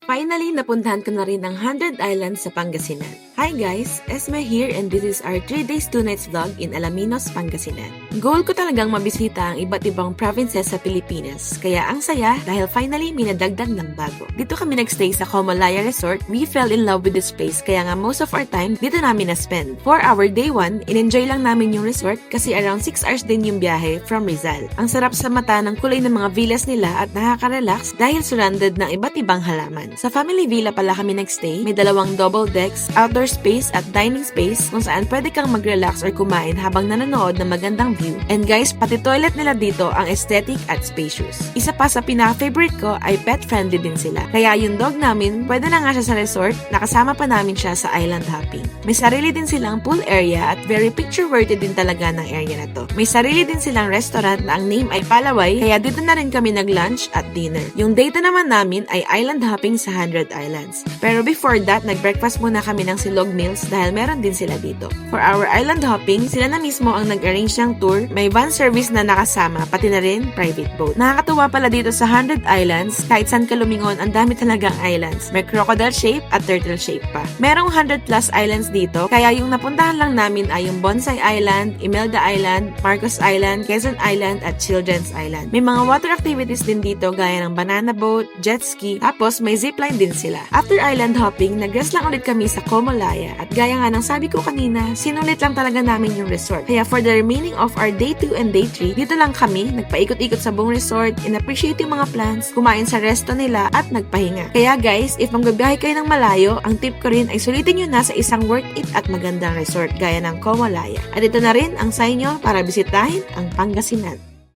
Finally, napuntahan ko na rin ang 100 Islands sa Pangasinan. Hi guys! Esme here and this is our 3 days 2 nights vlog in Alaminos, Pangasinan. Goal ko talagang mabisita ang iba't ibang provinces sa Pilipinas, kaya ang saya dahil finally minadagdag ng bago. Dito kami nagstay sa Comolaya Resort. We fell in love with this place kaya nga most of our time dito namin na-spend. For our day 1, in-enjoy lang namin yung resort kasi around 6 hours din yung biyahe from Rizal. Ang sarap sa mata ng kulay ng mga villas nila at nakaka-relax dahil surrounded ng iba't ibang halaman. Sa family villa pala kami nagstay, may 2 double decks, outdoor space at dining space kung saan pwede kang mag-relax or kumain habang nanonood ng magandang view. And guys, pati toilet nila dito ang aesthetic at spacious. Isa pa sa pinaka-favorite ko ay pet-friendly din sila. Kaya yung dog namin, pwede na nga siya sa resort, nakasama pa namin siya sa island hopping. May sarili din silang pool area at very picture-worthy din talaga ng area na to. May sarili din silang restaurant na ang name ay Palaway, kaya dito na rin kami nag-lunch at dinner. Yung data naman namin ay island hopping sa 100 Islands. Pero before that, nag-breakfast muna kami ng Silog Meals dahil meron din sila dito. For our island hopping, sila na mismo ang nag-arrange ng tour. May van service na nakasama, pati na rin private boat. Nakakatuwa pala dito sa 100 Islands, kahit saan ka lumingon, ang dami talagang islands. May crocodile shape at turtle shape pa. Merong 100 plus islands dito, kaya yung napuntahan lang namin ay yung Bonsai Island, Imelda Island, Marcos Island, Quezon Island at Children's Island. May mga water activities din dito gaya ng banana boat, jet ski, tapos may zipline din sila. After island hopping, nag-rest lang ulit kami sa Comolaya at gaya nga ng sabi ko kanina, sinulit lang talaga namin yung resort. Kaya for the remaining of our day 2 and day 3, dito lang kami, nagpaikot-ikot sa buong resort, in-appreciate yung mga plants, kumain sa resto nila at nagpahinga. Kaya guys, if magbabiyahe kayo ng malayo, ang tip ko rin ay sulitin nyo na sa isang worth it at magandang resort gaya ng Comolaya. At ito na rin ang sa inyo para bisitahin ang Pangasinan.